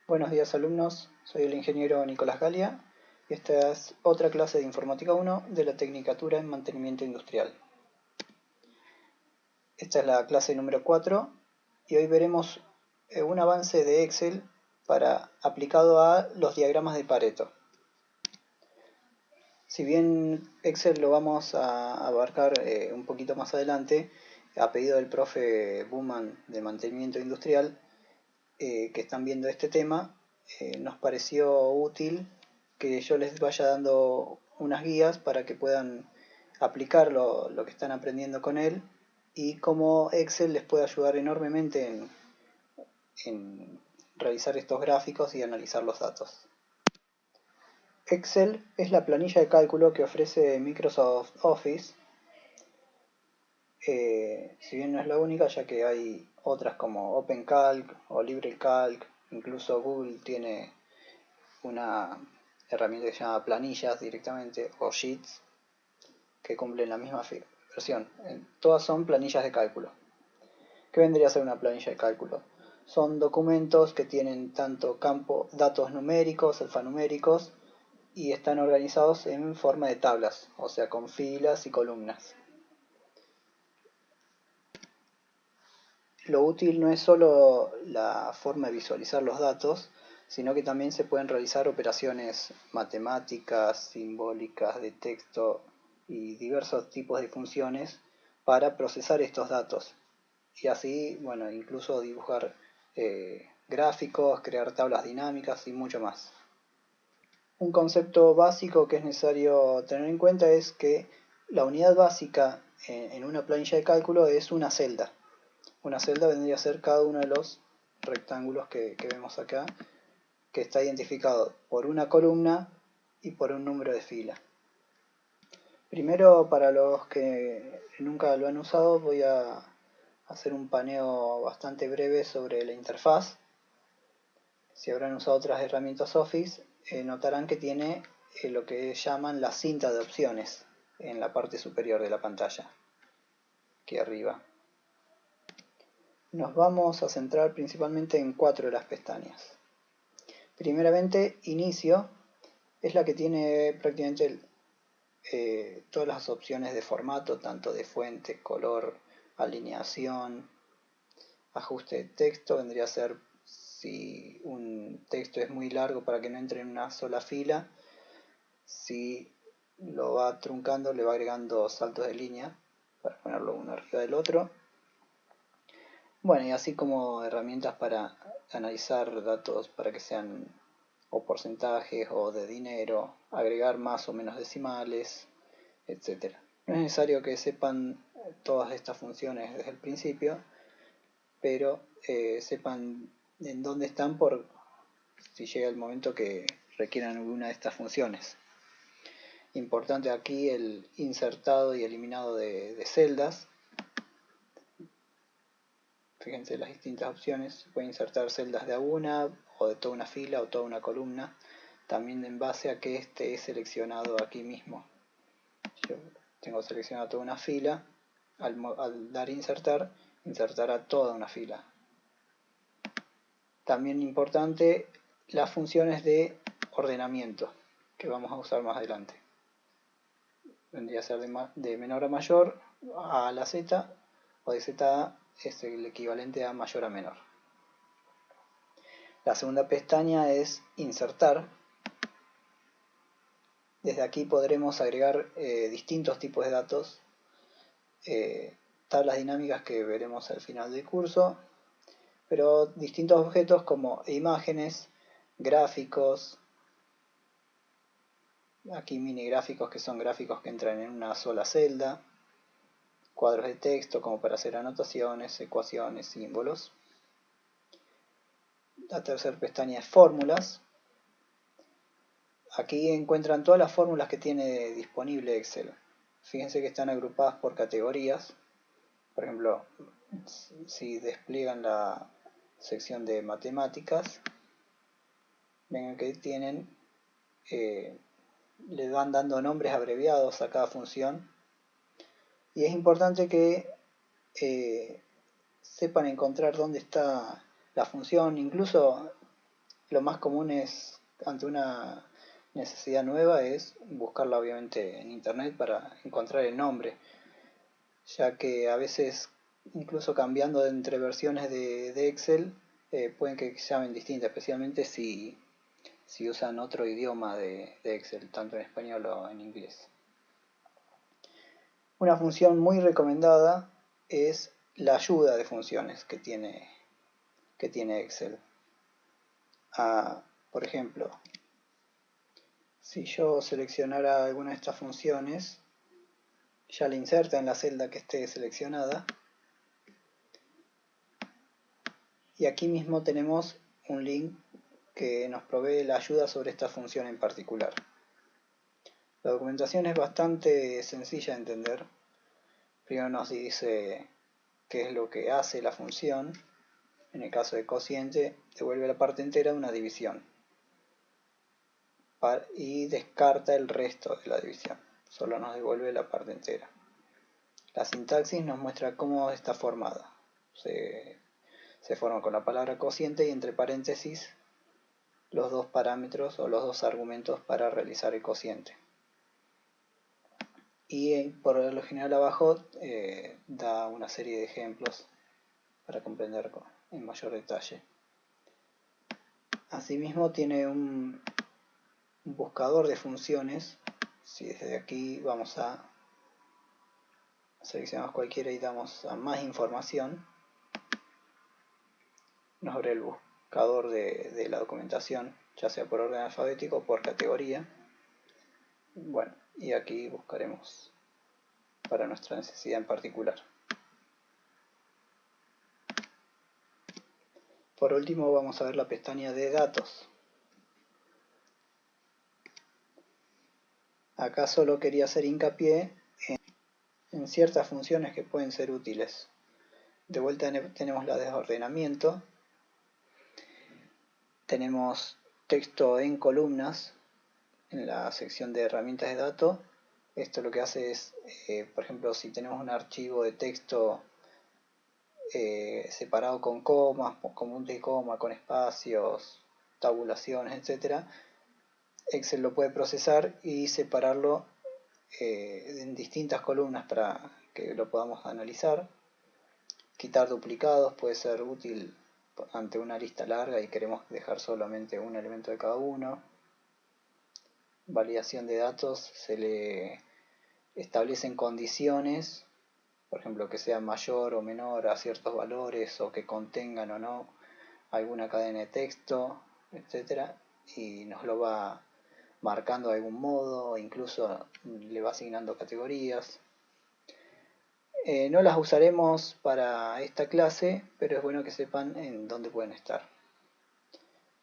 Buenos días alumnos, soy el ingeniero Nicolás Galia y esta es otra clase de Informática 1 de la Tecnicatura en Mantenimiento Industrial. Esta es la clase número 4 y hoy veremos un avance de Excel aplicado a los diagramas de Pareto. Si bien Excel lo vamos a abarcar un poquito más adelante, a pedido del profe Buman de Mantenimiento Industrial, que están viendo este tema, nos pareció útil que yo les vaya dando unas guías para que puedan aplicar lo que están aprendiendo con él y cómo Excel les puede ayudar enormemente en realizar estos gráficos y analizar los datos. Excel es la planilla de cálculo que ofrece Microsoft Office. Si bien no es la única, ya que hay otras como OpenCalc o LibreCalc, incluso Google tiene una herramienta que se llama planillas directamente o sheets que cumplen la misma versión. Todas son planillas de cálculo. ¿Qué vendría a ser una planilla de cálculo? Son documentos que tienen tanto datos numéricos, alfanuméricos, y están organizados en forma de tablas, o sea, con filas y columnas. Lo útil no es solo la forma de visualizar los datos, sino que también se pueden realizar operaciones matemáticas, simbólicas, de texto y diversos tipos de funciones para procesar estos datos. Y así, bueno, incluso dibujar gráficos, crear tablas dinámicas y mucho más. Un concepto básico que es necesario tener en cuenta es que la unidad básica en una planilla de cálculo es una celda. Una celda vendría a ser cada uno de los rectángulos que vemos acá, que está identificado por una columna y por un número de fila. Primero, para los que nunca lo han usado, voy a hacer un paneo bastante breve sobre la interfaz. Si habrán usado otras herramientas Office, notarán que tiene lo que llaman la cinta de opciones en la parte superior de la pantalla, aquí arriba. Nos vamos a centrar principalmente en 4 de las pestañas. Primeramente, Inicio es la que tiene prácticamente todas las opciones de formato, tanto de fuente, color, alineación, ajuste de texto. Vendría a ser si un texto es muy largo para que no entre en una sola fila. Si lo va truncando, le va agregando saltos de línea para ponerlo uno arriba del otro. Bueno, y así como herramientas para analizar datos para que sean o porcentajes o de dinero, agregar más o menos decimales, etc. No es necesario que sepan todas estas funciones desde el principio, pero sepan en dónde están por si llega el momento que requieran alguna de estas funciones. Importante aquí el insertado y eliminado de celdas. Fíjense las distintas opciones, se puede insertar celdas de a una, o de toda una fila, o toda una columna, también en base a que este es seleccionado aquí mismo. Yo tengo seleccionado toda una fila, al dar insertar, insertará toda una fila. También importante las funciones de ordenamiento, que vamos a usar más adelante. Vendría a ser de menor a mayor a la Z, o de Z a es el equivalente a mayor a menor. La segunda pestaña es Insertar. Desde aquí podremos agregar distintos tipos de datos, tablas dinámicas que veremos al final del curso, pero distintos objetos como imágenes, gráficos, aquí mini gráficos que son gráficos que entran en una sola celda, cuadros de texto como para hacer anotaciones, ecuaciones, símbolos. La tercera pestaña es Fórmulas. Aquí encuentran todas las fórmulas que tiene disponible Excel. Fíjense que están agrupadas por categorías. Por ejemplo, si despliegan la sección de matemáticas, ven que tienen, le van dando nombres abreviados a cada función. Y es importante que sepan encontrar dónde está la función. Incluso Lo más común es, ante una necesidad nueva, es buscarla obviamente en internet para encontrar el nombre, ya que a veces, incluso cambiando entre versiones de Excel, pueden que llamen distintas, especialmente si usan otro idioma de Excel, tanto en español o en inglés. Una función muy recomendada es la ayuda de funciones que tiene Excel. Por ejemplo, si yo seleccionara alguna de estas funciones, ya la inserta en la celda que esté seleccionada, y aquí mismo tenemos un link que nos provee la ayuda sobre esta función en particular. La documentación es bastante sencilla de entender. Primero nos dice qué es lo que hace la función. En el caso de cociente, devuelve la parte entera de una división y descarta el resto de la división. Solo nos devuelve la parte entera. La sintaxis nos muestra cómo está formada. Se forma con la palabra cociente y entre paréntesis los dos parámetros o los dos argumentos para realizar el cociente. Y por lo general abajo da una serie de ejemplos para comprender en mayor detalle. Asimismo tiene un buscador de funciones. Si desde aquí vamos a seleccionamos cualquiera y damos a más información, nos abre el buscador de la documentación, ya sea por orden alfabético o por categoría. Bueno, y aquí buscaremos para nuestra necesidad en particular. Por último vamos a ver la pestaña de datos. Acá solo quería hacer hincapié en ciertas funciones que pueden ser útiles. De vuelta tenemos la de ordenamiento, tenemos texto en columnas en la sección de herramientas de datos. Esto lo que hace es, por ejemplo, si tenemos un archivo de texto separado con comas, con puntos y coma, con espacios, tabulaciones, etc., Excel lo puede procesar y separarlo en distintas columnas para que lo podamos analizar. Quitar duplicados puede ser útil ante una lista larga y queremos dejar solamente un elemento de cada uno. Validación de datos, se le establecen condiciones, por ejemplo que sea mayor o menor a ciertos valores o que contengan o no alguna cadena de texto, etc. Y nos lo va marcando de algún modo, incluso le va asignando categorías. No las usaremos para esta clase, pero es bueno que sepan en dónde pueden estar.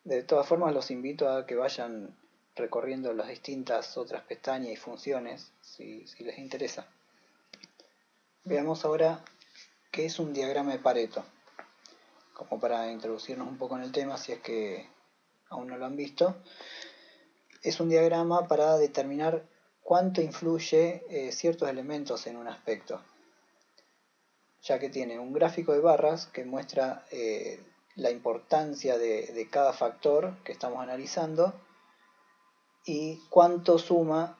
De todas formas, los invito a que vayan recorriendo las distintas otras pestañas y funciones si les interesa. Veamos ahora qué es un diagrama de Pareto, como para introducirnos un poco en el tema si es que aún no lo han visto. Es un diagrama para determinar cuánto influye ciertos elementos en un aspecto, ya que tiene un gráfico de barras que muestra la importancia de cada factor que estamos analizando y cuánto suma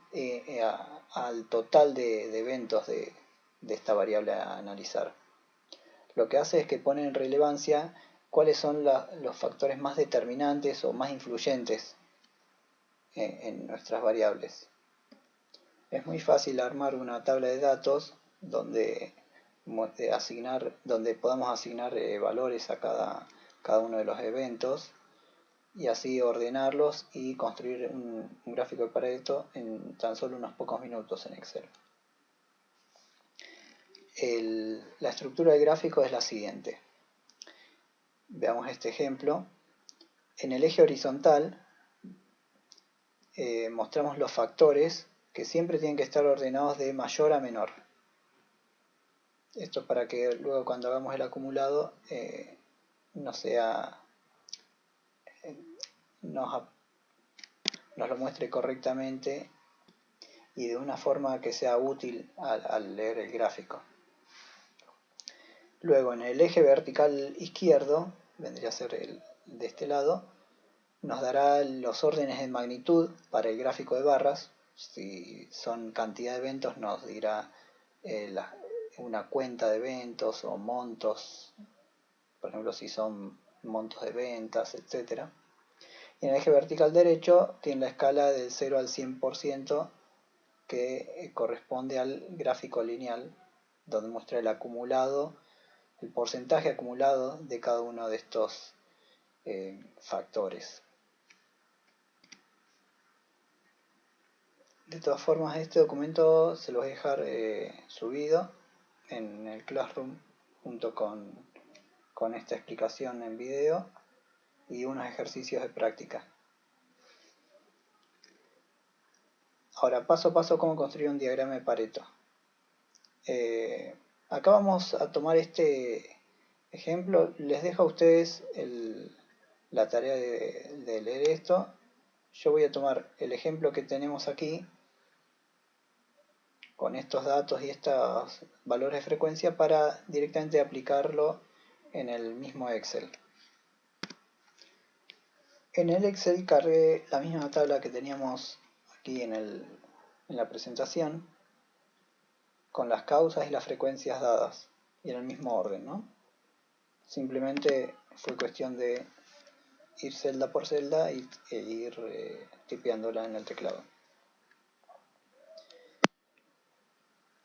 al total de eventos de esta variable a analizar. Lo que hace es que pone en relevancia cuáles son los factores más determinantes o más influyentes en nuestras variables. Es muy fácil armar una tabla de datos donde podamos asignar valores a cada uno de los eventos y así ordenarlos y construir un gráfico de Pareto en tan solo unos pocos minutos en Excel. La estructura del gráfico es la siguiente. Veamos este ejemplo. En el eje horizontal mostramos los factores que siempre tienen que estar ordenados de mayor a menor. Esto es para que luego cuando hagamos el acumulado nos lo muestre correctamente y de una forma que sea útil al leer el gráfico. Luego en el eje vertical izquierdo, vendría a ser el de este lado, nos dará los órdenes de magnitud para el gráfico de barras. Si son cantidad de eventos, nos dirá una cuenta de eventos o montos, por ejemplo si son montos de ventas, etc. Y en el eje vertical derecho tiene la escala del 0 al 100% que corresponde al gráfico lineal, donde muestra el acumulado, el porcentaje acumulado de cada uno de estos factores. De todas formas, este documento se lo voy a dejar subido en el Classroom junto con esta explicación en video y unos ejercicios de práctica. Ahora, paso a paso, cómo construir un diagrama de Pareto. Acá vamos a tomar este ejemplo. Les dejo a ustedes la tarea de leer esto. Yo voy a tomar el ejemplo que tenemos aquí con estos datos y estos valores de frecuencia para directamente aplicarlo en el mismo Excel. En el Excel cargué la misma tabla que teníamos aquí en la presentación, con las causas y las frecuencias dadas, y en el mismo orden, ¿no? Simplemente fue cuestión de ir celda por celda e ir tipeándola en el teclado.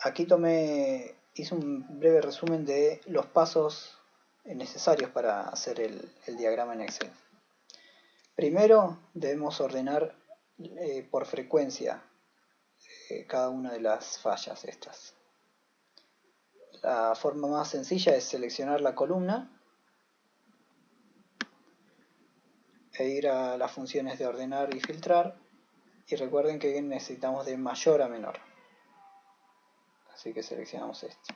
Aquí hice un breve resumen de los pasos necesarios para hacer el diagrama en Excel. Primero debemos ordenar por frecuencia cada una de las fallas estas. La forma más sencilla es seleccionar la columna e ir a las funciones de ordenar y filtrar, y recuerden que necesitamos de mayor a menor. Así que seleccionamos esto.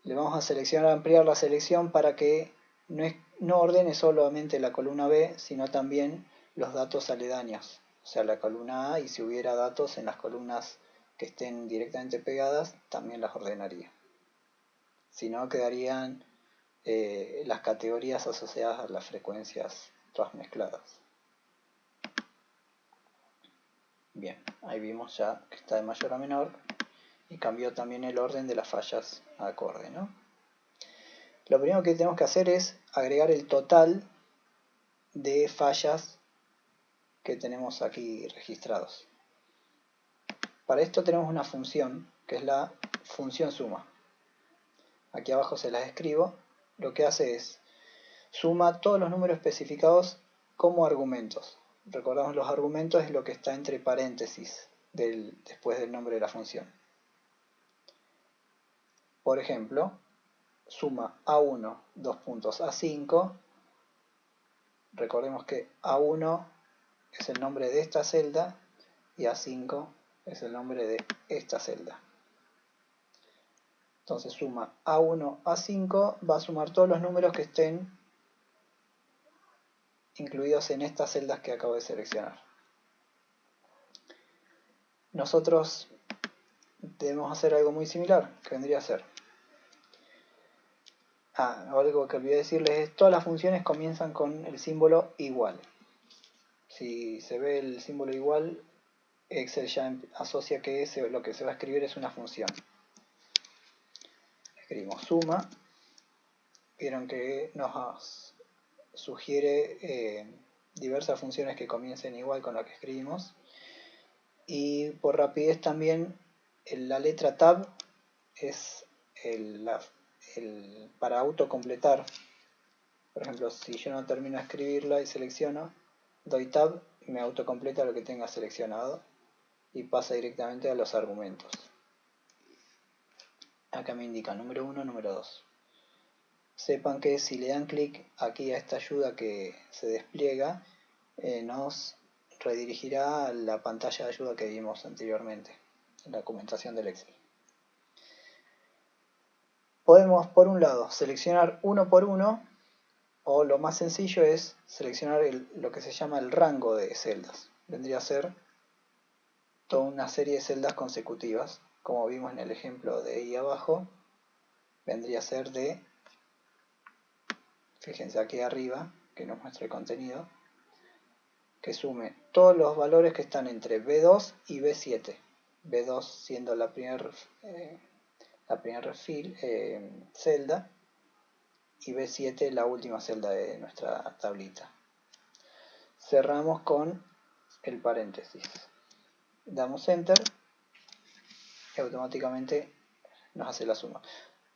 Le vamos a seleccionar, ampliar la selección para que no ordene solamente la columna B, sino también los datos aledaños, o sea, la columna A, y si hubiera datos en las columnas que estén directamente pegadas, también las ordenaría. Si no, quedarían las categorías asociadas a las frecuencias todas mezcladas. Bien, ahí vimos ya que está de mayor a menor y cambió también el orden de las fallas acorde, ¿no? Lo primero que tenemos que hacer es agregar el total de fallas que tenemos aquí registrados. Para esto tenemos una función que es la función suma. Aquí abajo se las escribo. Lo que hace es suma todos los números especificados como argumentos. Recordamos, los argumentos es lo que está entre paréntesis después del nombre de la función. Por ejemplo, suma A1, dos puntos, A5. Recordemos que A1 es el nombre de esta celda y A5 es el nombre de esta celda. Entonces suma A1, A5, va a sumar todos los números que estén incluidos en estas celdas que acabo de seleccionar. Nosotros debemos hacer algo muy similar, que vendría a ser... algo que olvidé decirles es, todas las funciones comienzan con el símbolo igual. Si se ve el símbolo igual, Excel ya asocia que lo que se va a escribir es una función. Escribimos suma. Vieron que nos sugiere diversas funciones que comiencen igual con lo que escribimos. Y por rapidez también, la letra tab es para autocompletar. Por ejemplo, si yo no termino de escribirla y selecciono, doy tab y me autocompleta lo que tenga seleccionado y pasa directamente a los argumentos. Acá me indica número 1, número 2. Sepan que si le dan clic aquí a esta ayuda que se despliega, nos redirigirá a la pantalla de ayuda que vimos anteriormente, en la documentación del Excel. Podemos, por un lado, seleccionar uno por uno, o lo más sencillo es seleccionar lo que se llama el rango de celdas. Vendría a ser toda una serie de celdas consecutivas, como vimos en el ejemplo de ahí abajo. Vendría a ser fíjense aquí arriba, que nos muestra el contenido, que sume todos los valores que están entre B2 y B7. B2 siendo la primera celda y B7 la última celda de nuestra tablita. Cerramos con el paréntesis. Damos Enter y automáticamente nos hace la suma.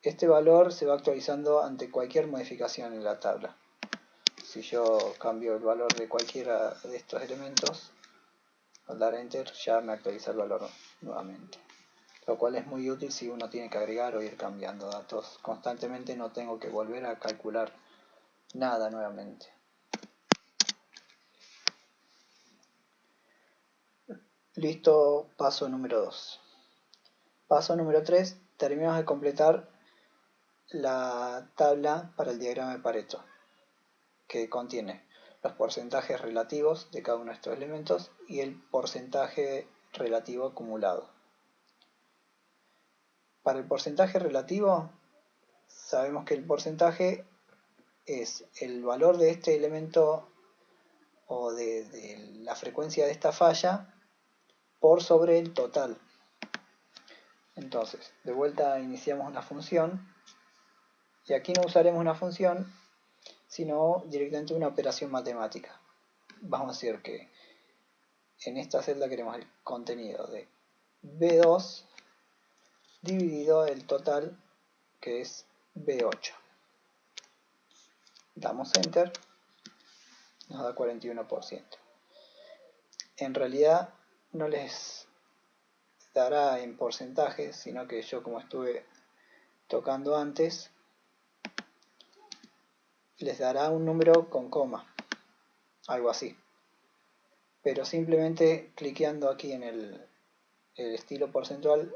Este valor se va actualizando ante cualquier modificación en la tabla. Si yo cambio el valor de cualquiera de estos elementos, al dar Enter ya me actualiza el valor nuevamente. Lo cual es muy útil si uno tiene que agregar o ir cambiando datos constantemente, no tengo que volver a calcular nada nuevamente. Listo, paso número 2. Paso número 3, terminamos de completar la tabla para el diagrama de Pareto, que contiene los porcentajes relativos de cada uno de estos elementos y el porcentaje relativo acumulado. Para el porcentaje relativo, sabemos que el porcentaje es el valor de este elemento o de la frecuencia de esta falla por sobre el total. Entonces, de vuelta iniciamos una función y aquí no usaremos una función, sino directamente una operación matemática. Vamos a decir que en esta celda queremos el contenido de B2 dividido el total, que es B8. Damos Enter, nos da 41%. En realidad no les dará en porcentaje, sino que yo, como estuve tocando antes, les dará un número con coma, algo así. Pero simplemente cliqueando aquí en el estilo porcentual,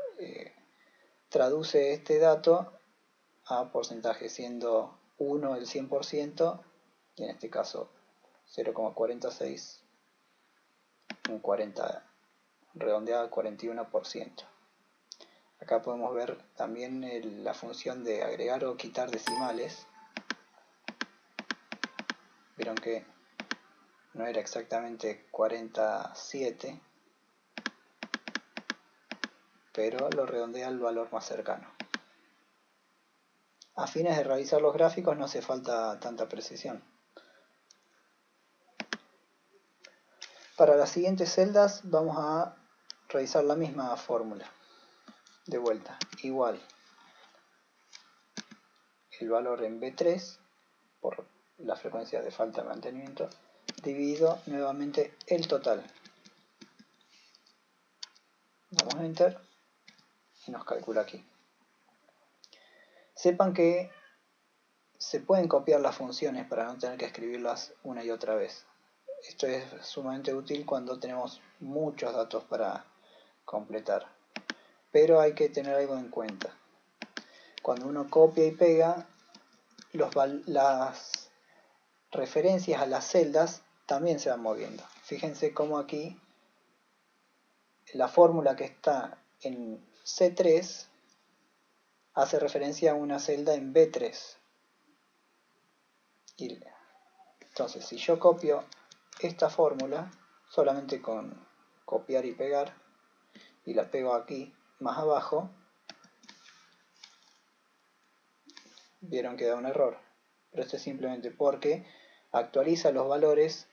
traduce este dato a porcentaje, siendo 1 el 100%, y en este caso 0,46, un 40 redondeado al 41%. Acá podemos ver también la función de agregar o quitar decimales. Vieron que no era exactamente 47, pero lo redondea al valor más cercano. A fines de realizar los gráficos no hace falta tanta precisión. Para las siguientes celdas vamos a realizar la misma fórmula. De vuelta, igual el valor en B3 por la frecuencia de falta de mantenimiento, dividido nuevamente el total. Damos Enter y nos calcula aquí. Sepan que se pueden copiar las funciones para no tener que escribirlas una y otra vez. Esto es sumamente útil cuando tenemos muchos datos para completar. Pero hay que tener algo en cuenta. Cuando uno copia y pega, las referencias a las celdas también se van moviendo. Fíjense cómo aquí la fórmula que está en C3 hace referencia a una celda en B3. Entonces, si yo copio esta fórmula, solamente con copiar y pegar, y la pego aquí más abajo, vieron que da un error. Pero esto es simplemente porque actualiza los valores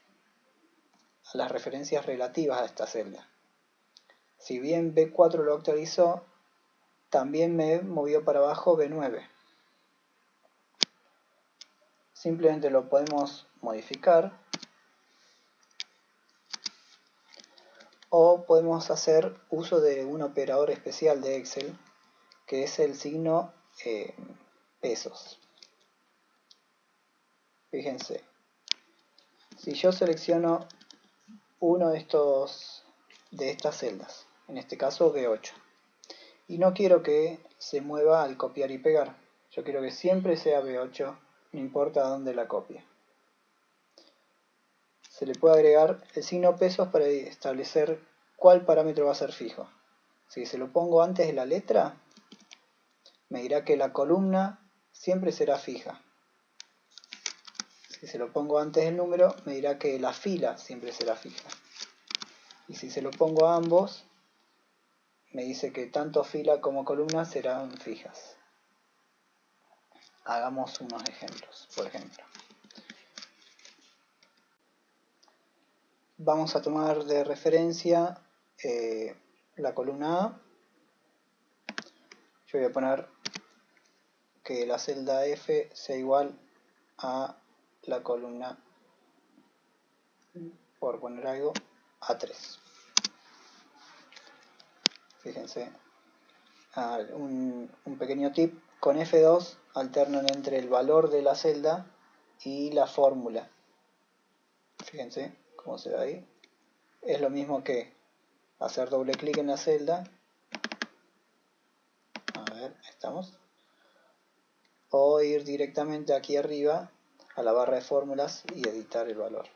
a las referencias relativas a esta celda. Si bien B4 lo actualizó, también me movió para abajo B9. Simplemente lo podemos modificar o podemos hacer uso de un operador especial de Excel, que es el signo pesos. Fíjense, si yo selecciono uno de estas celdas, en este caso B8, y no quiero que se mueva al copiar y pegar, yo quiero que siempre sea B8, no importa dónde la copie. Se le puede agregar el signo pesos para establecer cuál parámetro va a ser fijo. Si se lo pongo antes de la letra, me dirá que la columna siempre será fija. Si se lo pongo antes del número, me dirá que la fila siempre será fija. Y si se lo pongo a ambos, me dice que tanto fila como columna serán fijas. Hagamos unos ejemplos, por ejemplo. Vamos a tomar de referencia la columna A. Yo voy a poner que la celda F sea igual a la columna, por poner algo, A3. Fíjense, un pequeño tip: con F2 alternan entre el valor de la celda y la fórmula. Fíjense cómo se ve ahí. Es lo mismo que hacer doble clic en la celda. A ver, estamos. O ir directamente aquí arriba a la barra de fórmulas y editar el valor.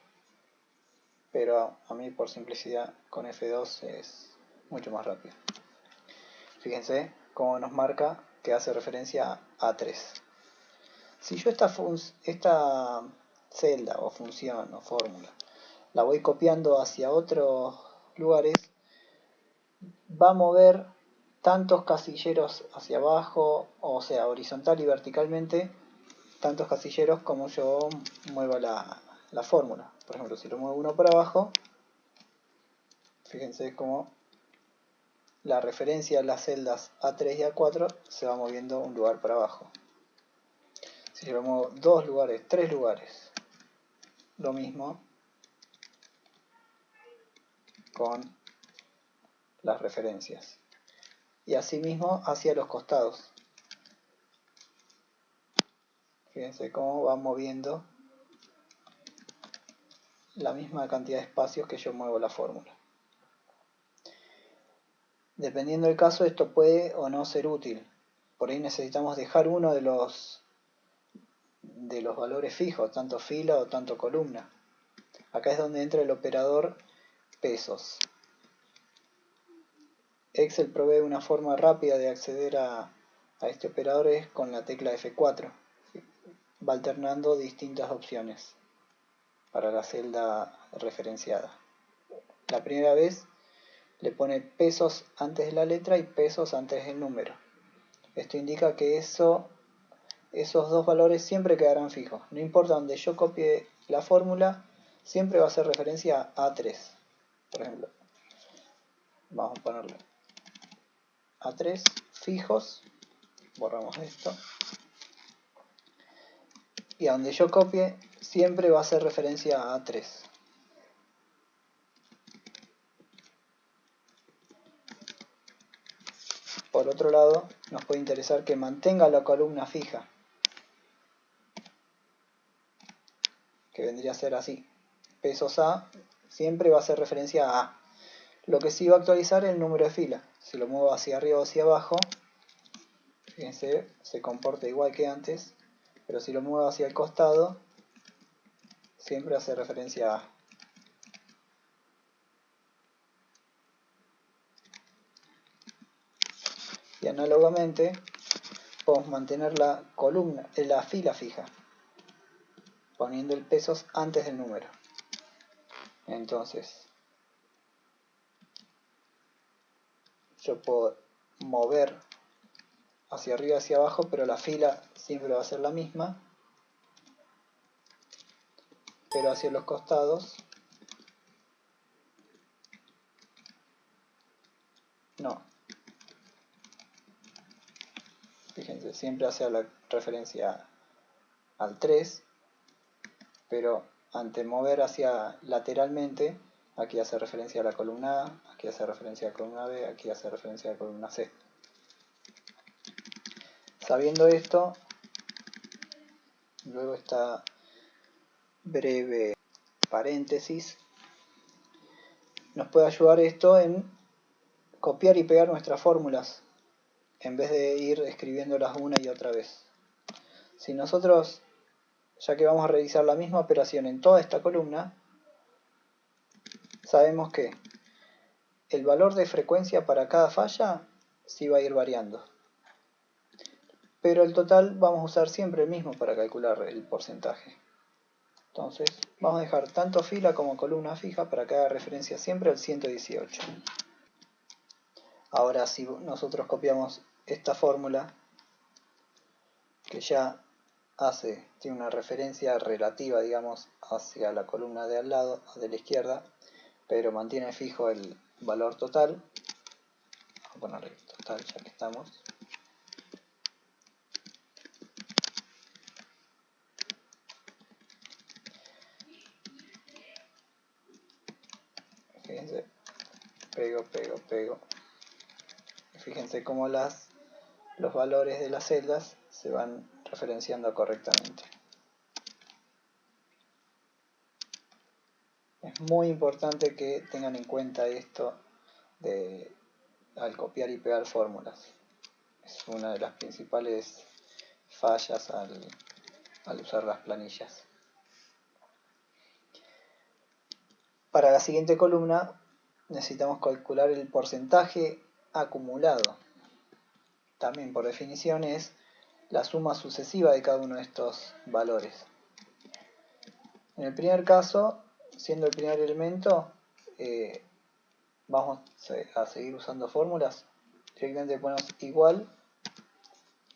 Pero a mí, por simplicidad, con F2 es mucho más rápido. Fíjense cómo nos marca que hace referencia a A3. Si yo esta celda o función o fórmula la voy copiando hacia otros lugares, va a mover tantos casilleros hacia abajo, o sea, horizontal y verticalmente, tantos casilleros como yo mueva la fórmula. Por ejemplo, si lo muevo uno para abajo, fíjense cómo la referencia a las celdas A3 y A4 se va moviendo un lugar para abajo. Si yo lo muevo 2 lugares, 3 lugares, lo mismo con las referencias. Y asimismo hacia los costados. Fíjense cómo va moviendo la misma cantidad de espacios que yo muevo la fórmula. Dependiendo del caso, esto puede o no ser útil. Por ahí necesitamos dejar uno de los valores fijos, tanto fila o tanto columna. Acá es donde entra el operador pesos. Excel provee una forma rápida de acceder a este operador, es con la tecla F4. Va alternando distintas opciones para la celda referenciada. La primera vez le pone pesos antes de la letra y pesos antes del número. Esto indica que esos dos valores siempre quedarán fijos. No importa donde yo copie la fórmula, siempre va a hacer referencia a A3. Por ejemplo, vamos a ponerle A3 fijos, borramos esto, y a donde yo copie siempre va a hacer referencia a A3. Por otro lado, nos puede interesar que mantenga la columna fija, que vendría a ser así. Pesos A siempre va a hacer referencia a A. Lo que sí va a actualizar es el número de fila. Si lo muevo hacia arriba o hacia abajo, fíjense, se comporta igual que antes, pero si lo muevo hacia el costado, siempre hace referencia a A. Y análogamente, podemos mantener la fila fija, poniendo el pesos antes del número. Entonces, yo puedo mover hacia arriba y hacia abajo, pero la fila siempre va a ser la misma, pero hacia los costados no. Fíjense, siempre hace la referencia al 3, pero ante mover hacia lateralmente, aquí hace referencia a la columna A, aquí hace referencia a la columna B, aquí hace referencia a la columna C. Sabiendo esto, luego esta breve paréntesis, nos puede ayudar esto en copiar y pegar nuestras fórmulas, en vez de ir escribiéndolas una y otra vez. Si nosotros, ya que vamos a realizar la misma operación en toda esta columna, sabemos que el valor de frecuencia para cada falla sí va a ir variando, pero el total vamos a usar siempre el mismo para calcular el porcentaje. Entonces vamos a dejar tanto fila como columna fija para que haga referencia siempre al 118. Ahora si nosotros copiamos esta fórmula, que ya tiene una referencia relativa, digamos, hacia la columna de al lado, de la izquierda, pero mantiene fijo el valor total. Vamos a ponerle total ya que estamos. Fíjense, pego. Y fíjense cómo los valores de las celdas se van referenciando correctamente. Es muy importante que tengan en cuenta esto al copiar y pegar fórmulas. Es una de las principales fallas al usar las planillas. Para la siguiente columna necesitamos calcular el porcentaje acumulado. También por definición es la suma sucesiva de cada uno de estos valores. En el primer caso, siendo el primer elemento, vamos a seguir usando fórmulas. Directamente ponemos igual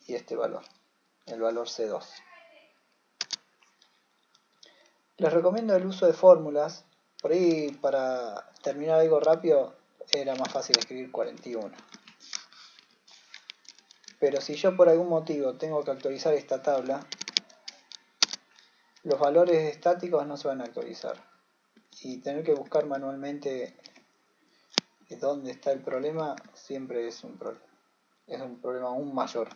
y este valor, el valor C2. Les recomiendo el uso de fórmulas. Por ahí, para terminar algo rápido, era más fácil escribir 41. Pero si yo por algún motivo tengo que actualizar esta tabla, los valores estáticos no se van a actualizar. Y tener que buscar manualmente dónde está el problema siempre es un problema aún mayor.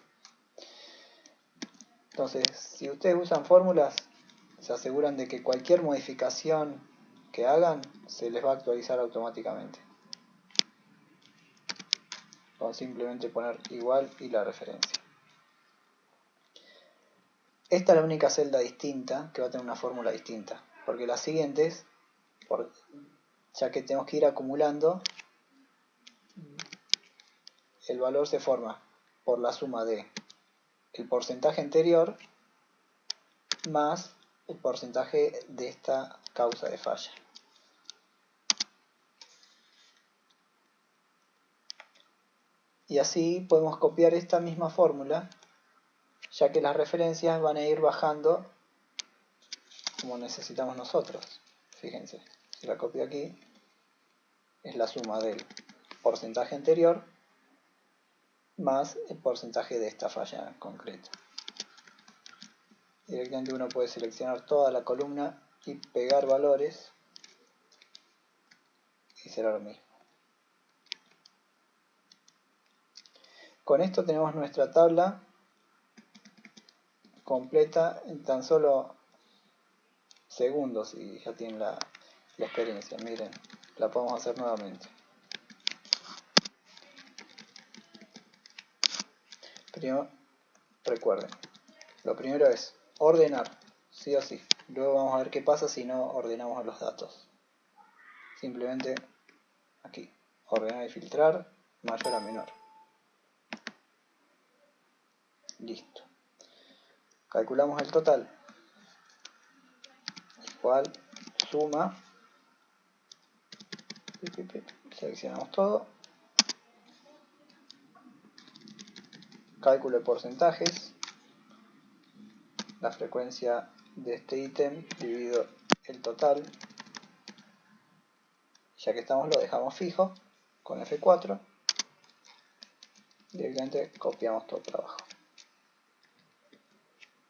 Entonces, si ustedes usan fórmulas, se aseguran de que cualquier modificación que hagan se les va a actualizar automáticamente. Con simplemente poner igual y la referencia. Esta es la única celda distinta que va a tener una fórmula distinta, porque las siguientes, ya que tenemos que ir acumulando, el valor se forma por la suma de el porcentaje anterior más el porcentaje de esta causa de falla. Y así podemos copiar esta misma fórmula, ya que las referencias van a ir bajando como necesitamos nosotros. Fíjense, si la copio aquí, es la suma del porcentaje anterior más el porcentaje de esta falla en concreto. Directamente uno puede seleccionar toda la columna y pegar valores y será lo mismo. Con esto tenemos nuestra tabla completa en tan solo segundos y ya tienen la experiencia. Miren, la podemos hacer nuevamente. Primero, recuerden, lo primero es ordenar, sí o sí. Luego vamos a ver qué pasa si no ordenamos los datos. Simplemente aquí, ordenar y filtrar, mayor a menor. Listo. Calculamos el total. Igual, suma. Seleccionamos todo. Cálculo de porcentajes. La frecuencia de este ítem dividido el total. Ya que estamos, lo dejamos fijo con F4. Directamente copiamos todo para abajo.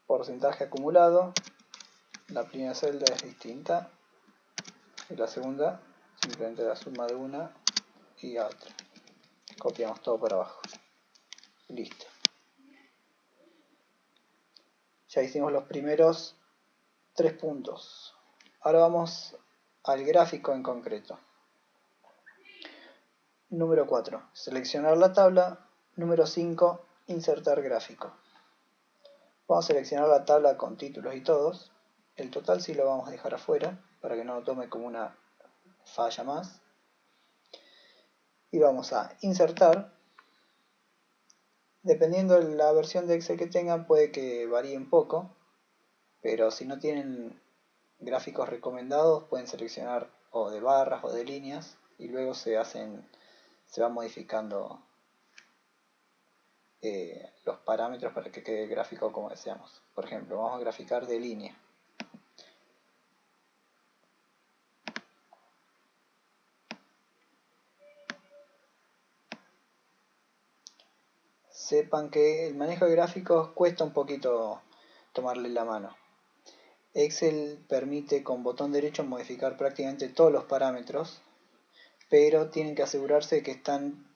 Porcentaje acumulado. La primera celda es distinta y la segunda simplemente la suma de una y otra. Copiamos todo para abajo. Listo. Ya hicimos los primeros 3 puntos. Ahora vamos al gráfico en concreto. Número 4. Seleccionar la tabla. Número 5. Insertar gráfico. Vamos a seleccionar la tabla con títulos y todos. El total sí lo vamos a dejar afuera para que no lo tome como una falla más. Y vamos a insertar. Dependiendo de la versión de Excel que tengan puede que varíe un poco, pero si no tienen gráficos recomendados, pueden seleccionar o de barras o de líneas y luego se va modificando los parámetros para que quede el gráfico como deseamos. Por ejemplo, vamos a graficar de línea. Sepan que el manejo de gráficos cuesta un poquito tomarle la mano. Excel permite con botón derecho modificar prácticamente todos los parámetros, pero tienen que asegurarse de que están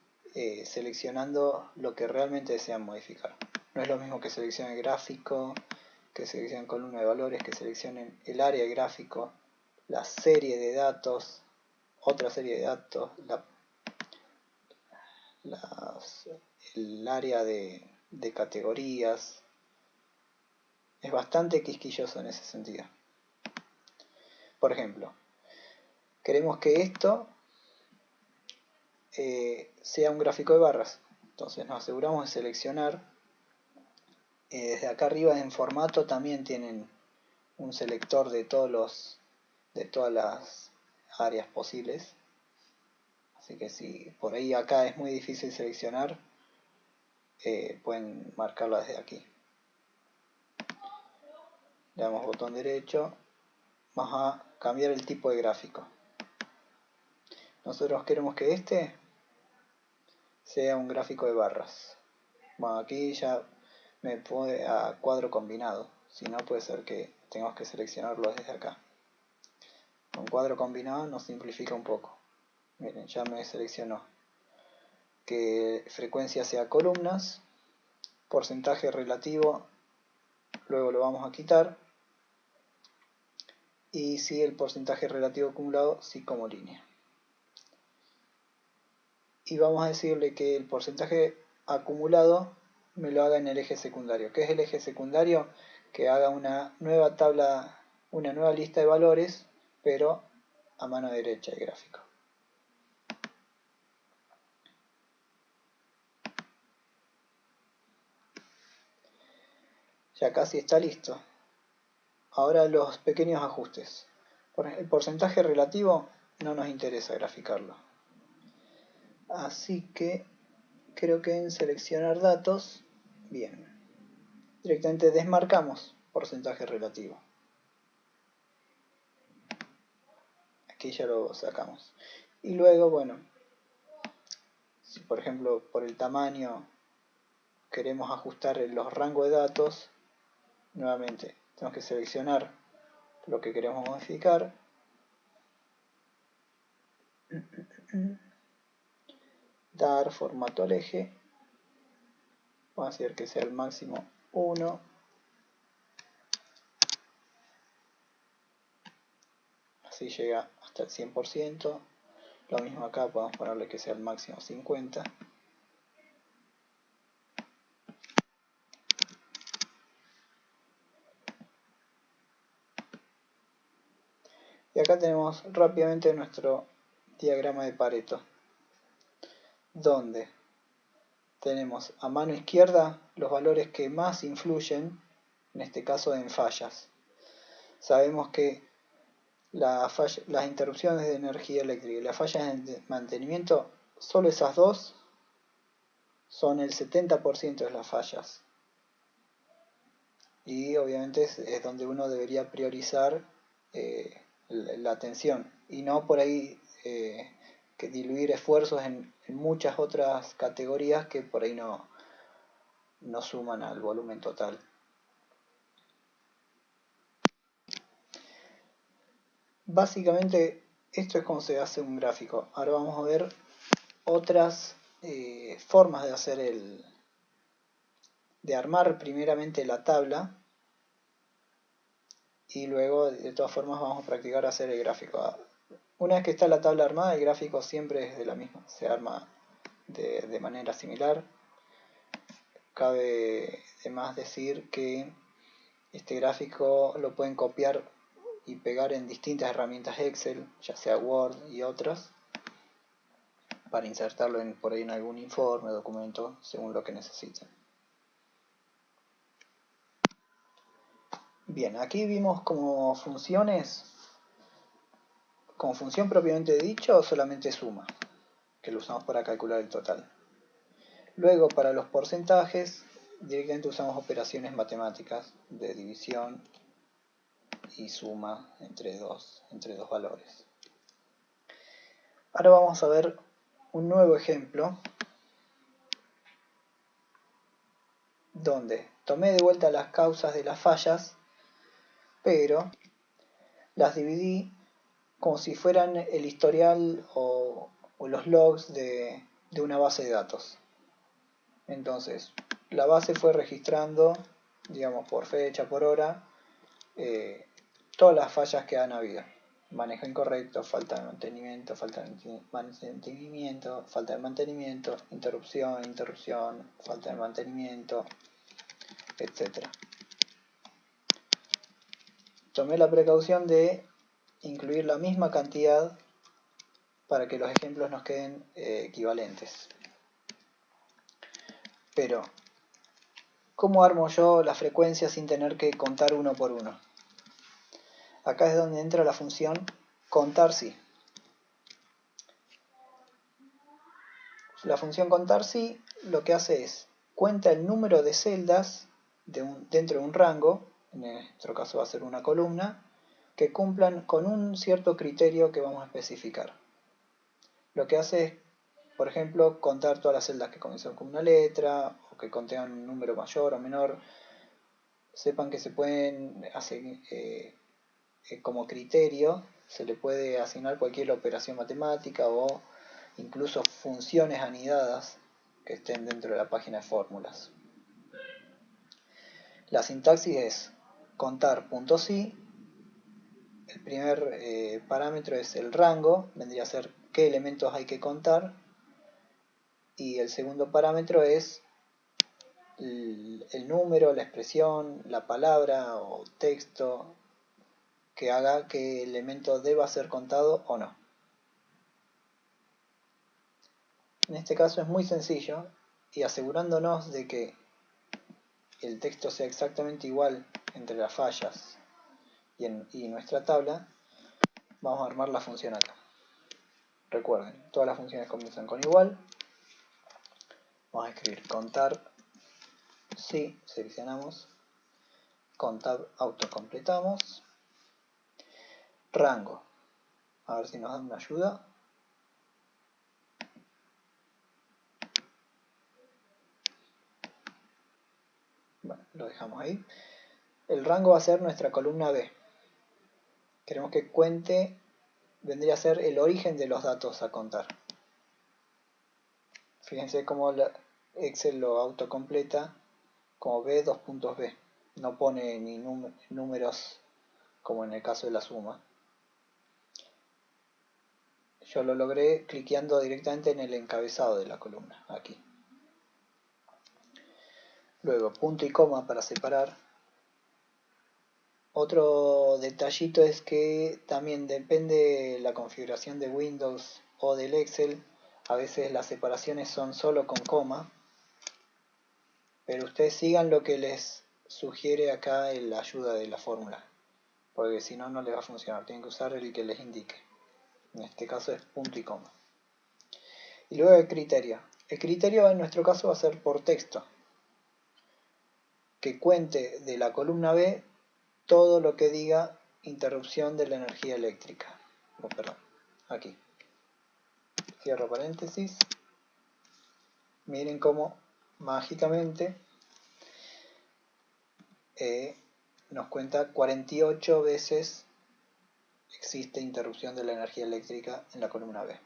seleccionando lo que realmente desean modificar. No es lo mismo que seleccionen el gráfico, que seleccionen columna de valores, que seleccionen el área de gráfico, la serie de datos, otra serie de datos, el área de categorías. Es bastante quisquilloso en ese sentido. Por ejemplo, queremos que esto sea un gráfico de barras. Entonces nos aseguramos de seleccionar. Desde acá arriba en formato también tienen un selector de todas las áreas posibles. Así que si por ahí acá es muy difícil seleccionar, pueden marcarlo desde aquí. Le damos botón derecho. Vamos a cambiar el tipo de gráfico. Nosotros queremos que este sea un gráfico de barras. Bueno, aquí ya me pone a cuadro combinado. Si no, puede ser que tengamos que seleccionarlo desde acá. Con cuadro combinado nos simplifica un poco. Miren, ya me seleccionó que frecuencia sea columnas, porcentaje relativo, luego lo vamos a quitar, y si el porcentaje relativo acumulado, sí como línea. Y vamos a decirle que el porcentaje acumulado me lo haga en el eje secundario. ¿Qué es el eje secundario? Que haga una nueva tabla, una nueva lista de valores, pero a mano derecha el gráfico. Ya casi está listo. Ahora los pequeños ajustes. El porcentaje relativo no nos interesa graficarlo. Así que creo que en seleccionar datos, bien, directamente desmarcamos porcentaje relativo. Aquí ya lo sacamos. Y luego, bueno, si por ejemplo por el tamaño queremos ajustar los rangos de datos, nuevamente tenemos que seleccionar lo que queremos modificar. Dar formato al eje. Vamos a hacer que sea el máximo 1. Así llega hasta el 100%. Lo mismo acá, podemos ponerle que sea el máximo 50. Y acá tenemos rápidamente nuestro diagrama de Pareto, donde tenemos a mano izquierda los valores que más influyen, en este caso en fallas. Sabemos que las interrupciones de energía eléctrica y las fallas de mantenimiento, solo esas dos son el 70% de las fallas. Y obviamente es donde uno debería priorizar la atención y no por ahí que diluir esfuerzos en muchas otras categorías que por ahí no suman al volumen total. Básicamente esto es como se hace un gráfico. Ahora vamos a ver otras formas de hacer de armar primeramente la tabla y luego de todas formas vamos a practicar hacer el gráfico. Una vez que está la tabla armada, el gráfico siempre es de la misma, se arma de manera similar. Cabe además decir que este gráfico lo pueden copiar y pegar en distintas herramientas Excel, ya sea Word y otras, para insertarlo por ahí en algún informe o documento según lo que necesiten. Bien, aquí vimos como funciones, como función propiamente dicho, solamente suma, que lo usamos para calcular el total. Luego, para los porcentajes, directamente usamos operaciones matemáticas de división y suma entre dos valores. Ahora vamos a ver un nuevo ejemplo donde tomé de vuelta las causas de las fallas, pero las dividí como si fueran el historial o los logs de una base de datos. Entonces, la base fue registrando, digamos, por fecha, por hora, todas las fallas que han habido. Manejo incorrecto, falta de mantenimiento, falta de mantenimiento, interrupción, falta de mantenimiento, etc. Tomé la precaución de incluir la misma cantidad para que los ejemplos nos queden equivalentes. Pero, ¿cómo armo yo la frecuencia sin tener que contar uno por uno? Acá es donde entra la función contar si. La función contar si lo que hace es cuenta el número de celdas dentro de un rango, en nuestro caso va a ser una columna, que cumplan con un cierto criterio que vamos a especificar. Lo que hace es, por ejemplo, contar todas las celdas que comienzan con una letra o que contengan un número mayor o menor. Sepan que se pueden hacer como criterio, se le puede asignar cualquier operación matemática o incluso funciones anidadas que estén dentro de la página de fórmulas. La sintaxis es contar.si. El primer parámetro es el rango, vendría a ser qué elementos hay que contar, y el segundo parámetro es el número, la expresión, la palabra o texto que haga que el elemento deba ser contado o no. En este caso es muy sencillo, y asegurándonos de que el texto sea exactamente igual entre las fallas y nuestra tabla, vamos a armar la función acá. Recuerden, todas las funciones comienzan con igual. Vamos a escribir contar si, seleccionamos, contar autocompletamos, rango, a ver si nos da una ayuda. Bueno, lo dejamos ahí. El rango va a ser nuestra columna B. Queremos que cuente, vendría a ser el origen de los datos a contar. Fíjense cómo Excel lo autocompleta como B, dos puntos B. No pone ni números como en el caso de la suma. Yo lo logré cliqueando directamente en el encabezado de la columna, aquí. Luego punto y coma para separar. Otro detallito es que también depende de la configuración de Windows o del Excel. A veces las separaciones son solo con coma. Pero ustedes sigan lo que les sugiere acá en la ayuda de la fórmula. Porque si no, no les va a funcionar. Tienen que usar el que les indique. En este caso es punto y coma. Y luego el criterio. El criterio en nuestro caso va a ser por texto. Que cuente de la columna B todo lo que diga interrupción de la energía eléctrica. Oh, perdón, aquí. Cierro paréntesis. Miren cómo mágicamente nos cuenta 48 veces existe interrupción de la energía eléctrica en la columna B.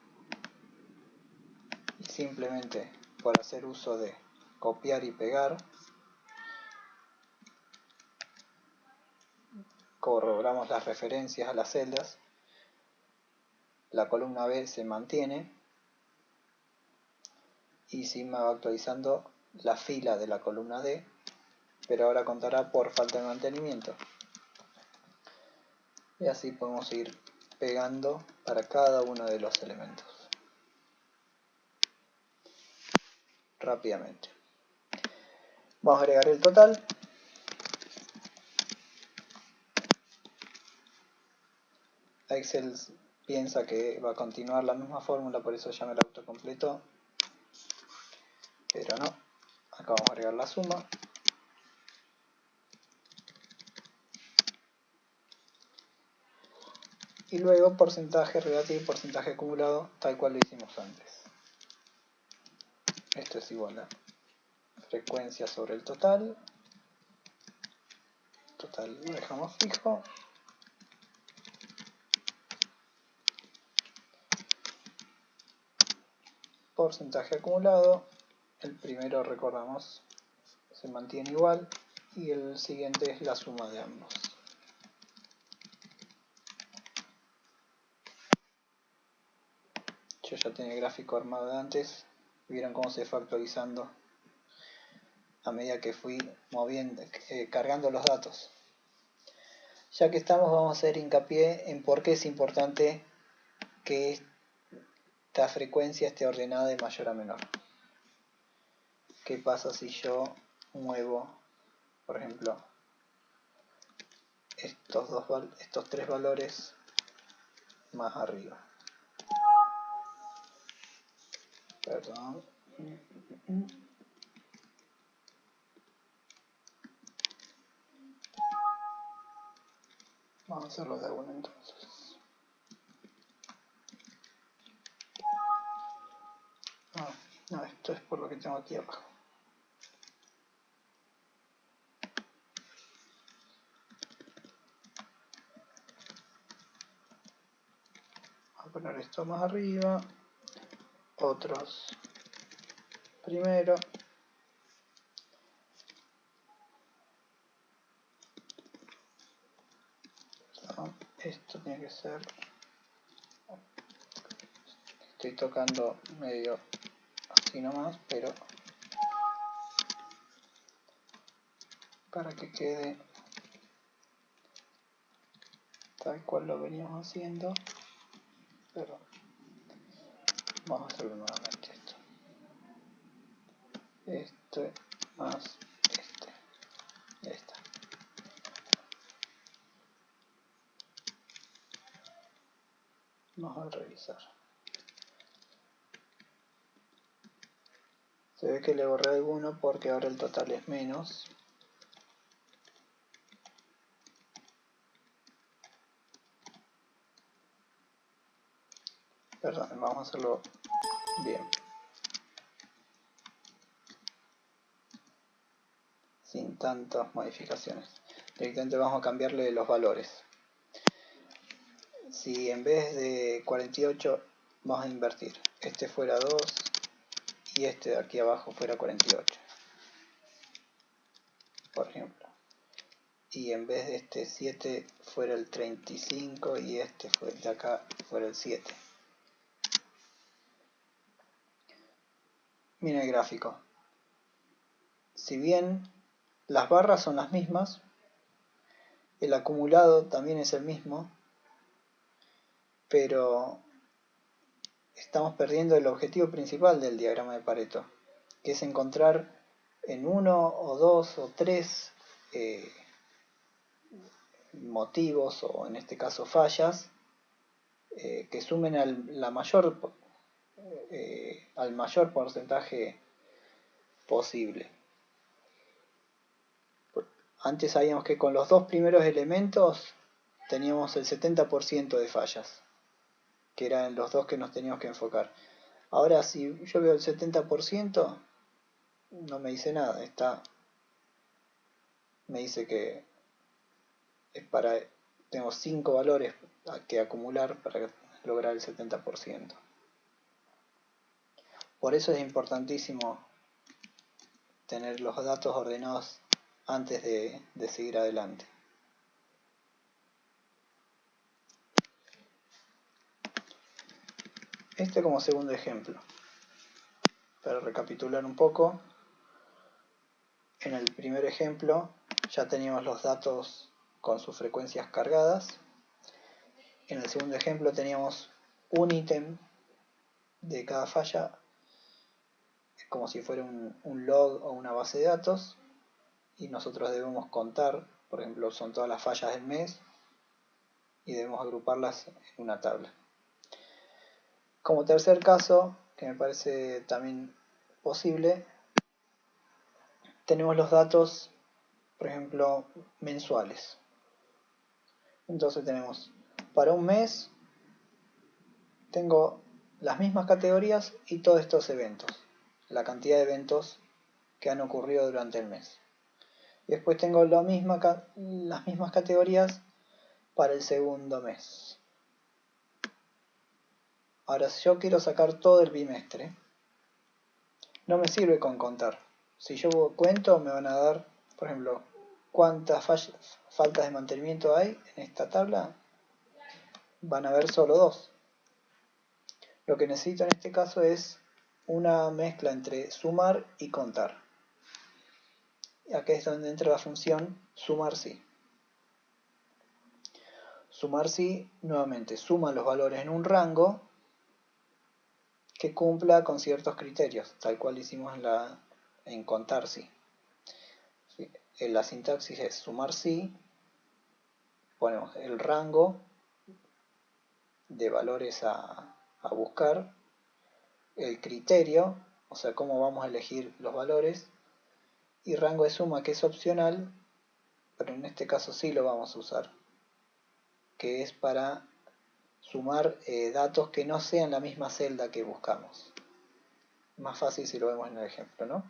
Y simplemente por hacer uso de copiar y pegar, corroboramos las referencias a las celdas, la columna B se mantiene y sí me va actualizando la fila de la columna D, pero ahora contará por falta de mantenimiento. Y así podemos ir pegando para cada uno de los elementos rápidamente. Vamos a agregar el total. Excel piensa que va a continuar la misma fórmula, por eso ya me la autocompletó, pero no. Acá vamos a agregar la suma. Y luego porcentaje relativo y porcentaje acumulado, tal cual lo hicimos antes. Esto es igual a frecuencia sobre el total. Total lo dejamos fijo. Porcentaje acumulado. El primero, recordamos, se mantiene igual. Y el siguiente es la suma de ambos. Yo ya tenía el gráfico armado de antes. Vieron cómo se fue actualizando a medida que fui moviendo, cargando los datos. Ya que estamos, vamos a hacer hincapié en por qué es importante que esta frecuencia esté ordenada de mayor a menor. ¿Qué pasa si yo muevo, por ejemplo, estos tres valores más arriba? Perdón. Vamos a hacerlo de uno entonces. No, esto es por lo que tengo aquí abajo. Vamos a poner esto más arriba. Otros primero. Esto tiene que ser... Estoy tocando medio así nomás, pero para que quede tal cual lo veníamos haciendo. Pero vamos a hacerlo nuevamente esto. Este más este. Y ahí está. Vamos a revisar. Se ve que le borré alguno porque ahora el total es menos. Perdón, vamos a hacerlo bien. Sin tantas modificaciones. Directamente vamos a cambiarle los valores. Si en vez de 48 vamos a invertir, este fuera 2 y este de aquí abajo fuera 48, por ejemplo. Y en vez de este 7 fuera el 35 y este de acá fuera el 7. Miren el gráfico. Si bien las barras son las mismas, el acumulado también es el mismo, pero estamos perdiendo el objetivo principal del diagrama de Pareto, que es encontrar en uno o dos o tres motivos, o en este caso fallas, que sumen al mayor porcentaje posible. Antes sabíamos que con los dos primeros elementos teníamos el 70% de fallas, que eran los dos que nos teníamos que enfocar. Ahora si yo veo el 70%, no me dice nada, me dice que es tengo 5 valores que acumular para lograr el 70%. Por eso es importantísimo tener los datos ordenados antes de seguir adelante. Este como segundo ejemplo. Para recapitular un poco, en el primer ejemplo ya teníamos los datos con sus frecuencias cargadas. En el segundo ejemplo teníamos un ítem de cada falla, como si fuera un log o una base de datos, y nosotros debemos contar, por ejemplo, son todas las fallas del mes, y debemos agruparlas en una tabla. Como tercer caso, que me parece también posible, tenemos los datos, por ejemplo, mensuales. Entonces tenemos, para un mes, tengo las mismas categorías y todos estos eventos, la cantidad de eventos que han ocurrido durante el mes. Y después tengo las mismas categorías para el segundo mes. Ahora, si yo quiero sacar todo el bimestre, no me sirve con contar. Si yo cuento, me van a dar, por ejemplo, cuántas faltas de mantenimiento hay en esta tabla. Van a haber solo 2. Lo que necesito en este caso es una mezcla entre sumar y contar. Y acá es donde entra la función sumar si. Sumar si, nuevamente, suma los valores en un rango que cumpla con ciertos criterios, tal cual hicimos en contar si. La sintaxis es sumar si, ponemos el rango de valores a buscar, el criterio, o sea, cómo vamos a elegir los valores, y rango de suma, que es opcional, pero en este caso sí lo vamos a usar, que es para sumar datos que no sean la misma celda que buscamos. Más fácil si lo vemos en el ejemplo, ¿no?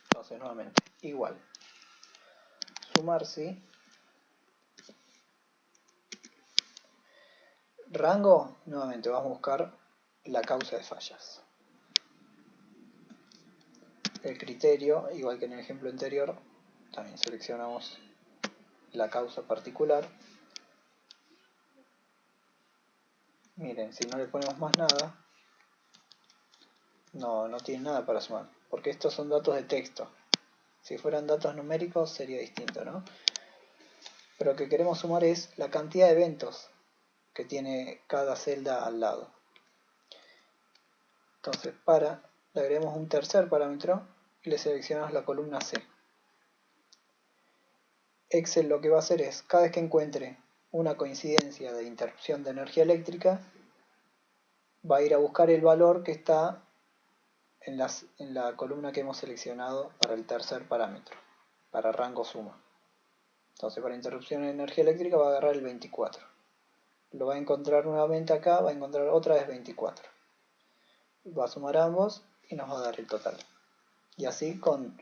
Entonces, nuevamente, igual. Sumar si. Rango, nuevamente, vamos a buscar la causa de fallas. El criterio, igual que en el ejemplo anterior, también seleccionamos la causa particular. Miren, si no le ponemos más nada, no tiene nada para sumar, porque estos son datos de texto. Si fueran datos numéricos sería distinto, ¿no? Pero lo que queremos sumar es la cantidad de eventos que tiene cada celda al lado. Entonces, le agregamos un tercer parámetro y le seleccionamos la columna C. Excel lo que va a hacer es, cada vez que encuentre una coincidencia de interrupción de energía eléctrica, va a ir a buscar el valor que está en la columna que hemos seleccionado para el tercer parámetro, para rango suma. Entonces, para interrupción de energía eléctrica va a agarrar el 24. Lo va a encontrar nuevamente acá, va a encontrar otra vez 24. Va a sumar ambos y nos va a dar el total. Y así con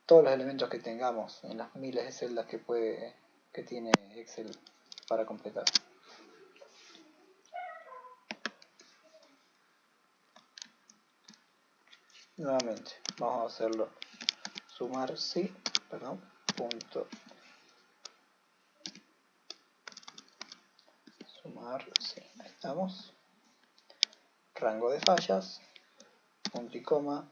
todos los elementos que tengamos en las miles de celdas que tiene Excel para completar. Nuevamente, vamos a hacerlo sumar si, punto sumar si, ahí estamos. Rango de fallas, punto y coma,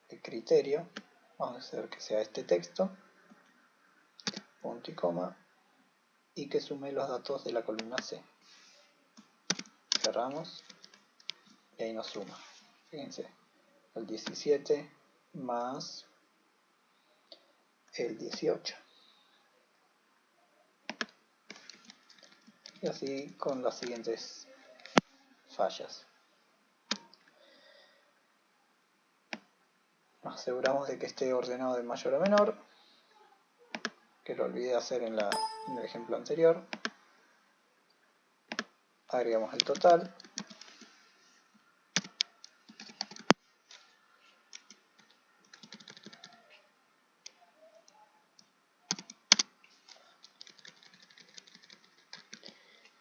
el criterio, vamos a hacer que sea este texto, punto y coma, y que sume los datos de la columna C. Cerramos y ahí nos suma. Fíjense, el 17 más el 18. Y así con las siguientes fallas. Nos aseguramos de que esté ordenado de mayor a menor, que lo olvidé hacer en el ejemplo anterior. Agregamos el total.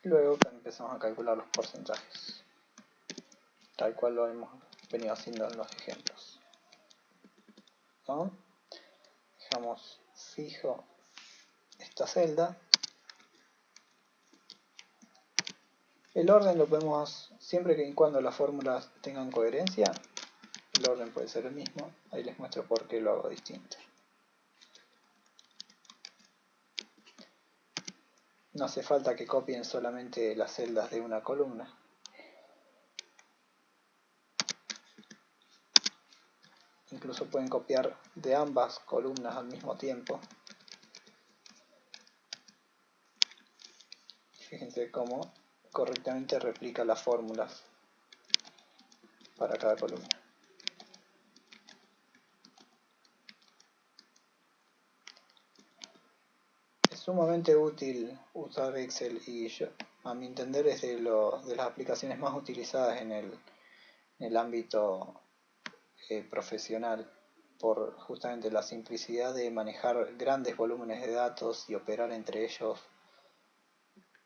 Luego empezamos a calcular los porcentajes, tal cual lo hemos venido haciendo en los ejemplos. ¿No? Dejamos fijo esta celda. El orden lo podemos, siempre que y cuando las fórmulas tengan coherencia, el orden puede ser el mismo. Ahí les muestro por qué lo hago distinto. No hace falta que copien solamente las celdas de una columna. Incluso pueden copiar de ambas columnas al mismo tiempo. Fíjense cómo correctamente replica las fórmulas para cada columna. Es sumamente útil usar Excel y a mi entender es de las aplicaciones más utilizadas en el ámbito profesional, por justamente la simplicidad de manejar grandes volúmenes de datos y operar entre ellos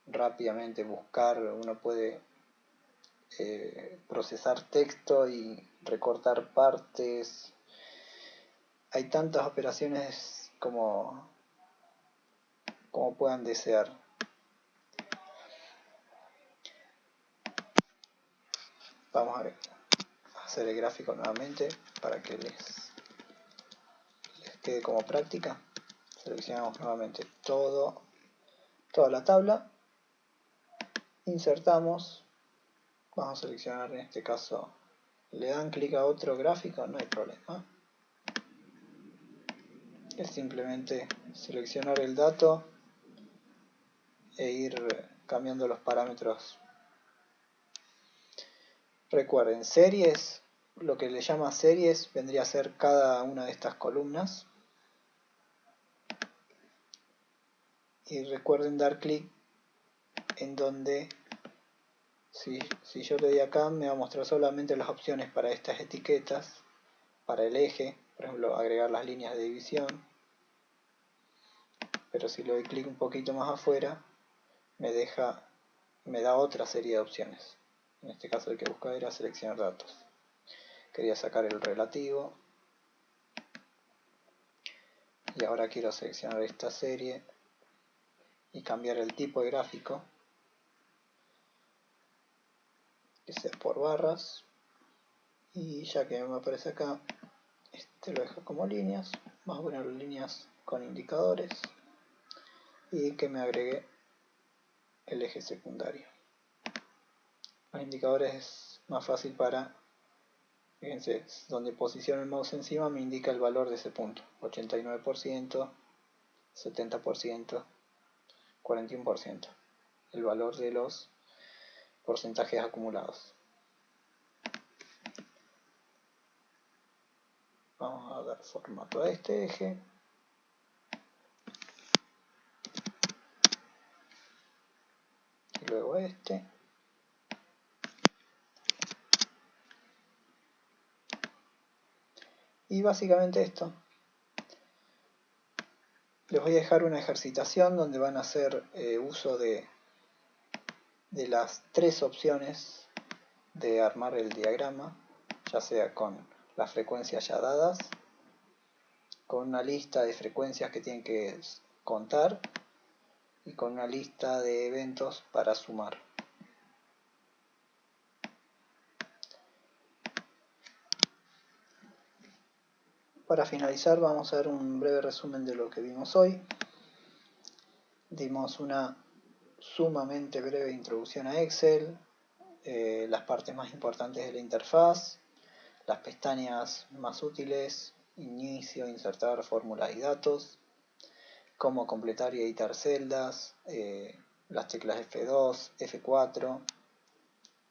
rápidamente, uno puede procesar texto y recortar partes. Hay tantas operaciones como puedan desear. Vamos a hacer el gráfico nuevamente para que les quede como práctica. Seleccionamos nuevamente toda la tabla, insertamos, vamos a seleccionar en este caso, le dan clic a otro gráfico, no hay problema. Es simplemente seleccionar el dato e ir cambiando los parámetros. Recuerden, series, lo que le llama series vendría a ser cada una de estas columnas. Y recuerden dar clic en donde, si yo le doy acá, me va a mostrar solamente las opciones para estas etiquetas, para el eje, por ejemplo, agregar las líneas de división. Pero si le doy clic un poquito más afuera, me da otra serie de opciones. En este caso el que buscaba era seleccionar datos. Quería sacar el relativo. Y ahora quiero seleccionar esta serie y cambiar el tipo de gráfico, que sea por barras. Y ya que me aparece acá, este lo dejo como líneas. Vamos a poner líneas con indicadores. Y que me agregue el eje secundario. Los indicadores es más fácil para, fíjense, donde posiciono el mouse encima me indica el valor de ese punto, 89%, 70%, 41%, el valor de los porcentajes acumulados. Vamos a dar formato a este eje. Y luego a este. Y básicamente esto. Les voy a dejar una ejercitación donde van a hacer uso de las tres opciones de armar el diagrama, ya sea con las frecuencias ya dadas, con una lista de frecuencias que tienen que contar y con una lista de eventos para sumar. Para finalizar vamos a ver un breve resumen de lo que vimos hoy. Dimos una sumamente breve introducción a Excel, las partes más importantes de la interfaz, las pestañas más útiles, inicio, insertar fórmulas y datos, cómo completar y editar celdas, las teclas F2, F4,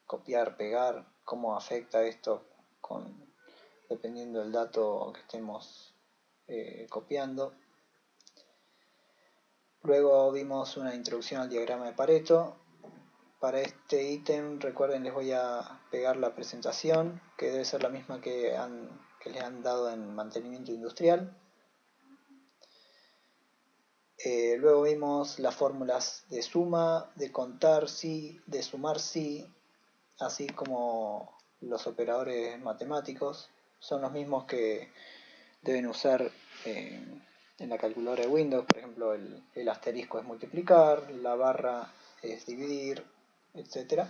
copiar, pegar, cómo afecta esto dependiendo del dato que estemos copiando. Luego vimos una introducción al diagrama de Pareto. Para este ítem, recuerden, les voy a pegar la presentación, que debe ser la misma que les han dado en mantenimiento industrial. Luego vimos las fórmulas de suma, de contar sí, de sumar sí, así como los operadores matemáticos. Son los mismos que deben usar en la calculadora de Windows. Por ejemplo, el asterisco es multiplicar, la barra es dividir, etc.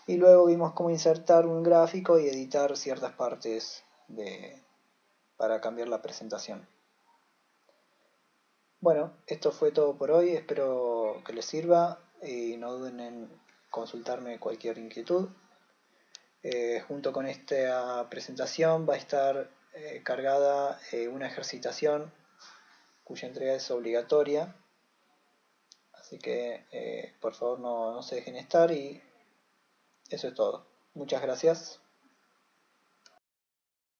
Y luego vimos cómo insertar un gráfico y editar ciertas partes para cambiar la presentación. Bueno, esto fue todo por hoy, espero que les sirva y no duden en consultarme cualquier inquietud. Junto con esta presentación va a estar cargada una ejercitación cuya entrega es obligatoria, Así que por favor no se dejen estar y eso es todo. Muchas gracias.